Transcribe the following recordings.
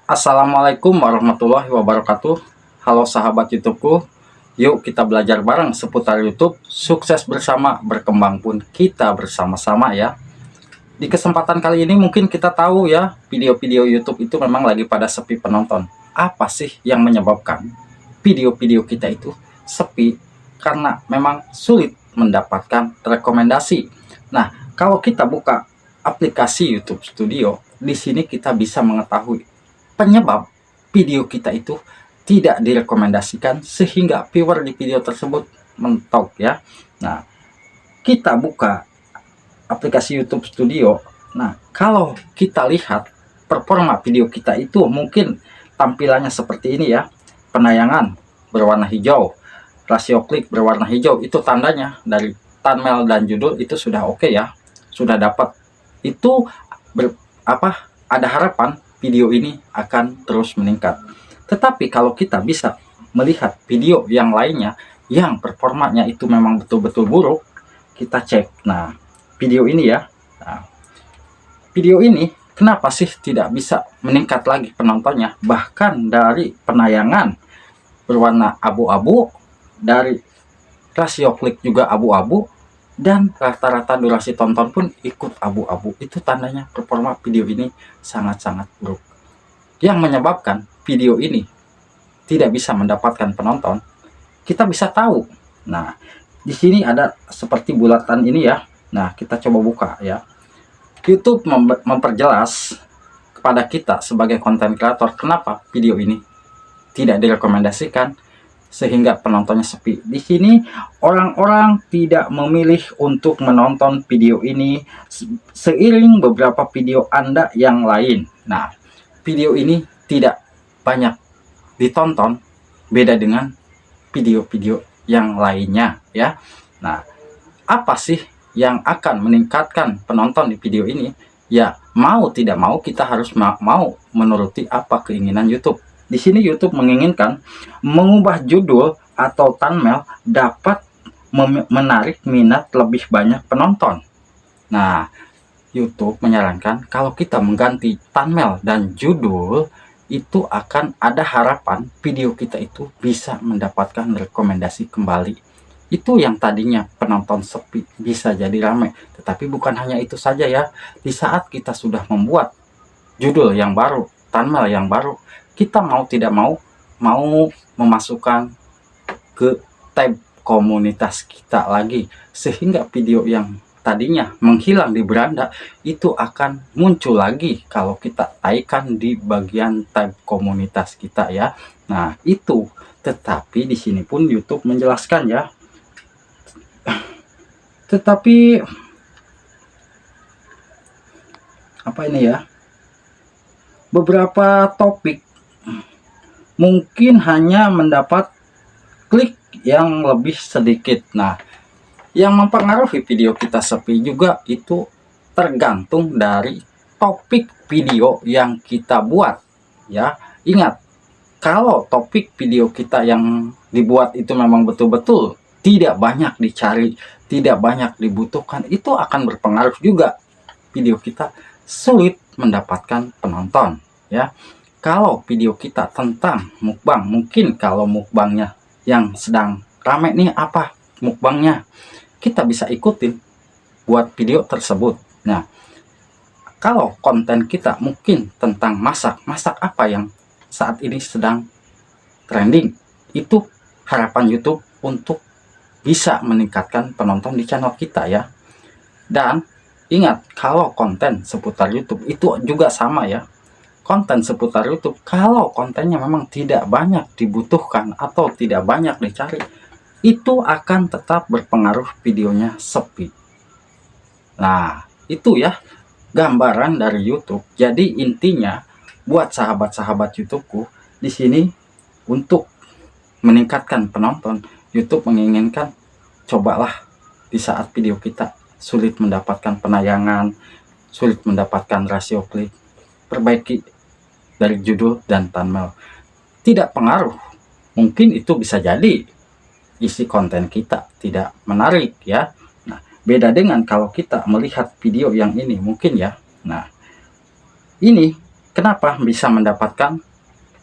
Assalamualaikum warahmatullahi wabarakatuh. Halo sahabat YouTubeku. Yuk kita belajar bareng seputar YouTube. Sukses bersama, berkembang pun kita bersama-sama ya. Di kesempatan kali ini mungkin kita tahu ya, video-video YouTube itu memang lagi pada sepi penonton. Apa sih yang menyebabkan video-video kita itu sepi? Karena memang sulit mendapatkan rekomendasi. Nah, kalau kita buka aplikasi YouTube Studio, di sini kita bisa mengetahui penyebab video kita itu tidak direkomendasikan sehingga viewer di video tersebut mentok ya. Nah, kita buka aplikasi YouTube Studio. Nah, kalau kita lihat performa video kita itu mungkin tampilannya seperti ini ya. Penayangan berwarna hijau, rasio klik berwarna hijau, itu tandanya dari thumbnail dan judul itu sudah oke ya. Sudah dapat. Itu ada harapan video ini akan terus meningkat. Tetapi kalau kita bisa melihat video yang lainnya yang performanya itu memang betul-betul buruk, kita cek. Nah, video ini ya. Nah, video ini kenapa sih tidak bisa meningkat lagi penontonnya? Bahkan dari penayangan berwarna abu-abu, dari rasio klik juga abu-abu, dan rata-rata durasi tonton pun ikut abu-abu. Itu tandanya performa video ini sangat-sangat buruk. Yang menyebabkan video ini tidak bisa mendapatkan penonton, kita bisa tahu. Nah, di sini ada seperti bulatan ini ya. Nah, kita coba buka ya. YouTube memperjelas kepada kita sebagai konten kreator kenapa video ini tidak direkomendasikan sehingga penontonnya sepi. Di sini orang-orang tidak memilih untuk menonton video ini seiring beberapa video Anda yang lain. Nah, video ini tidak banyak ditonton, beda dengan video-video yang lainnya ya. Nah, apa sih yang akan meningkatkan penonton di video ini? Ya, mau tidak mau kita harus mau menuruti apa keinginan YouTube. Di sini YouTube menginginkan mengubah judul atau thumbnail dapat menarik minat lebih banyak penonton. Nah, YouTube menyarankan kalau kita mengganti thumbnail dan judul, itu akan ada harapan video kita itu bisa mendapatkan rekomendasi kembali. Itu yang tadinya penonton sepi bisa jadi ramai. Tetapi bukan hanya itu saja ya. Di saat kita sudah membuat judul yang baru, thumbnail yang baru, kita mau tidak mau memasukkan ke tab komunitas kita lagi, sehingga video yang tadinya menghilang di beranda itu akan muncul lagi kalau kita taikan di bagian tab komunitas kita ya. Nah, itu. Tetapi di sini pun YouTube menjelaskan ya. Tetapi apa ini ya? Beberapa topik mungkin hanya mendapat klik yang lebih sedikit. Nah, yang mempengaruhi video kita sepi juga itu tergantung dari topik video yang kita buat ya. Ingat, kalau topik video kita yang dibuat itu memang betul-betul tidak banyak dicari, tidak banyak dibutuhkan, itu akan berpengaruh juga video kita sulit mendapatkan penonton ya. Kalau video kita tentang mukbang, mungkin kalau mukbangnya yang sedang rame nih, apa mukbangnya, kita bisa ikutin buat video tersebut. Nah, kalau konten kita mungkin tentang masak apa yang saat ini sedang trending, itu harapan YouTube untuk bisa meningkatkan penonton di channel kita ya. Dan ingat, kalau konten seputar YouTube itu juga sama ya. Konten seputar YouTube, kalau kontennya memang tidak banyak dibutuhkan atau tidak banyak dicari, itu akan tetap berpengaruh videonya sepi. Nah, itu ya gambaran dari YouTube. Jadi intinya buat sahabat-sahabat YouTubeku di sini, untuk meningkatkan penonton, YouTube menginginkan cobalah di saat video kita sulit mendapatkan penayangan, sulit mendapatkan rasio klik, perbaiki dari judul dan thumbnail. Tidak pengaruh, mungkin itu bisa jadi isi konten kita tidak menarik ya. Nah, beda dengan kalau kita melihat video yang ini mungkin ya. Nah, ini Kenapa bisa mendapatkan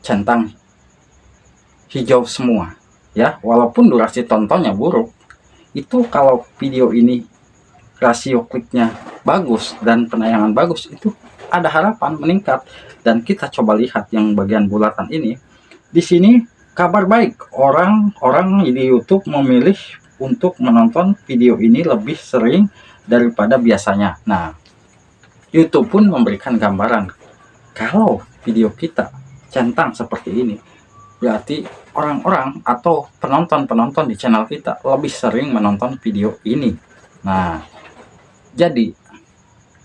centang hijau semua ya, walaupun durasi tontonnya buruk. Itu kalau video ini rasio kliknya bagus dan penayangan bagus, itu ada harapan meningkat. Dan kita coba lihat yang bagian bulatan ini. Di sini kabar baik, orang-orang di YouTube memilih untuk menonton video ini lebih sering daripada biasanya. Nah, YouTube pun memberikan gambaran kalau video kita centang seperti ini, berarti orang-orang atau penonton-penonton di channel kita lebih sering menonton video ini. Nah, jadi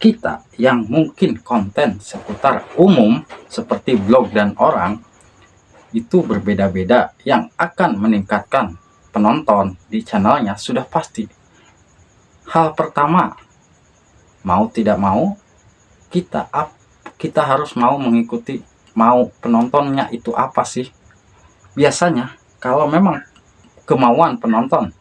kita yang mungkin konten seputar umum seperti blog dan orang itu berbeda-beda, yang akan meningkatkan penonton di channelnya sudah pasti. Hal pertama, mau tidak mau kita harus mau mengikuti, mau penontonnya itu apa sih. Biasanya kalau memang kemauan penonton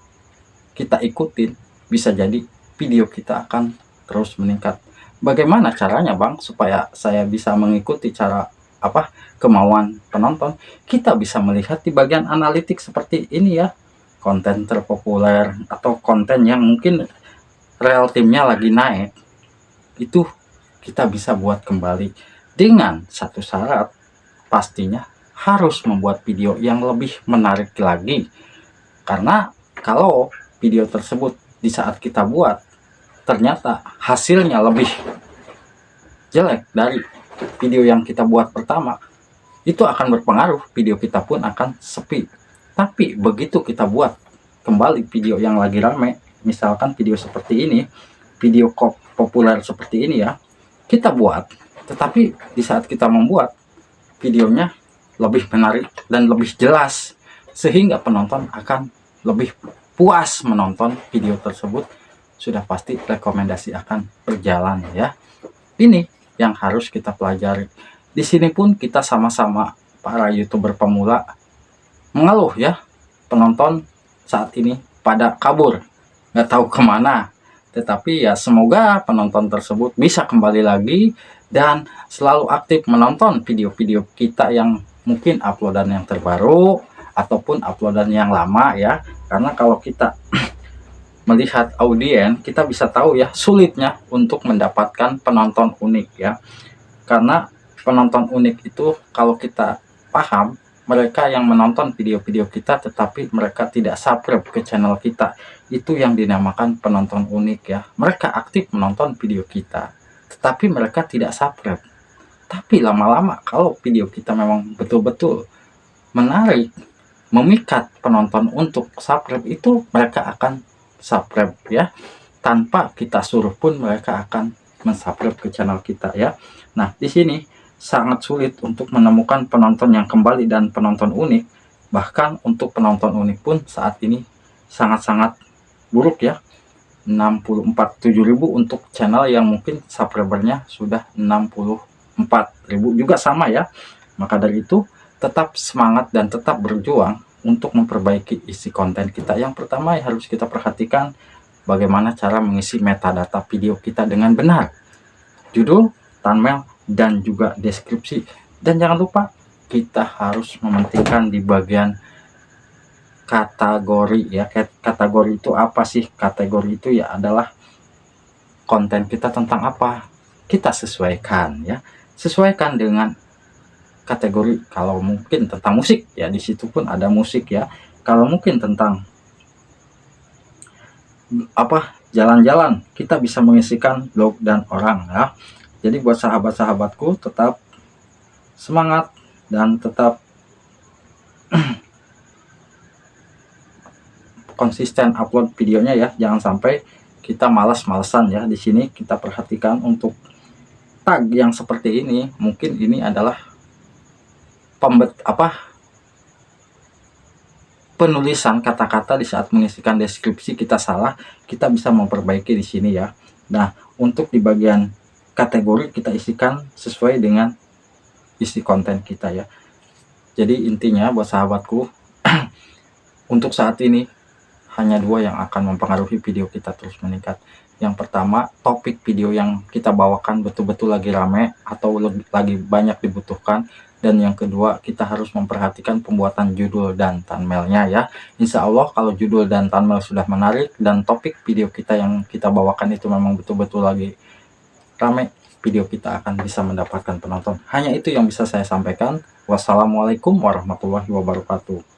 kita ikutin, bisa jadi video kita akan terus meningkat. Bagaimana caranya Bang supaya saya bisa mengikuti cara kemauan penonton? Kita bisa melihat di bagian analitik seperti ini ya, konten terpopuler atau konten yang mungkin real timnya lagi naik, itu kita bisa buat kembali dengan satu syarat, pastinya harus membuat video yang lebih menarik lagi. Karena kalau video tersebut di saat kita buat ternyata hasilnya lebih jelek dari video yang kita buat pertama, itu akan berpengaruh, video kita pun akan sepi. Tapi begitu kita buat kembali video yang lagi rame, misalkan video seperti ini, video populer seperti ini ya, kita buat, tetapi di saat kita membuat videonya lebih menarik dan lebih jelas, sehingga penonton akan lebih puas menonton video tersebut, sudah pasti rekomendasi akan berjalan ya. Ini yang harus kita pelajari. Di sini pun kita sama-sama para YouTuber pemula mengeluh ya, penonton saat ini pada kabur, nggak tahu kemana. Tetapi ya semoga penonton tersebut bisa kembali lagi dan selalu aktif menonton video-video kita yang mungkin uploadan yang terbaru ataupun uploadan yang lama ya. Karena kalau kita melihat audiens, kita bisa tahu ya sulitnya untuk mendapatkan penonton unik ya. Karena penonton unik itu kalau kita paham, mereka yang menonton video-video kita tetapi mereka tidak subscribe ke channel kita, itu yang dinamakan penonton unik ya. Mereka aktif menonton video kita tetapi mereka tidak subscribe. Tapi lama-lama kalau video kita memang betul-betul menarik, memikat penonton untuk subscribe, itu mereka akan subscribe ya. Tanpa kita suruh pun mereka akan mensubscribe ke channel kita ya. Nah, di sini sangat sulit untuk menemukan penonton yang kembali dan penonton unik. Bahkan untuk penonton unik pun saat ini sangat-sangat buruk ya. 64.700 untuk channel yang mungkin subscribernya sudah 64.000 juga sama ya. Maka dari itu tetap semangat dan tetap berjuang untuk memperbaiki isi konten kita. Yang pertama yang harus kita perhatikan, bagaimana cara mengisi metadata video kita dengan benar, judul, thumbnail, dan juga deskripsi. Dan jangan lupa kita harus mementingkan di bagian kategori ya. Kategori itu apa sih? Kategori itu ya adalah konten kita tentang apa, kita sesuaikan ya, sesuaikan dengan kategori. Kalau mungkin tentang musik ya, di situ pun ada musik ya. Kalau mungkin tentang jalan-jalan, kita bisa mengisikan blog dan orang ya. Jadi buat sahabat-sahabatku, tetap semangat dan tetap konsisten upload videonya ya. Jangan sampai kita malas-malesan ya. Di sini kita perhatikan untuk tag yang seperti ini, mungkin ini adalah penulisan kata-kata di saat mengisikan deskripsi kita salah, kita bisa memperbaiki di sini ya. Nah, untuk di bagian kategori kita isikan sesuai dengan isi konten kita ya. Jadi intinya buat sahabatku, untuk saat ini hanya dua yang akan mempengaruhi video kita terus meningkat. Yang pertama, topik video yang kita bawakan betul-betul lagi rame atau lagi banyak dibutuhkan. Dan yang kedua, kita harus memperhatikan pembuatan judul dan thumbnailnya ya. Insya Allah kalau judul dan thumbnail sudah menarik dan topik video kita yang kita bawakan itu memang betul-betul lagi rame, video kita akan bisa mendapatkan penonton. Hanya itu yang bisa saya sampaikan. Wassalamualaikum warahmatullahi wabarakatuh.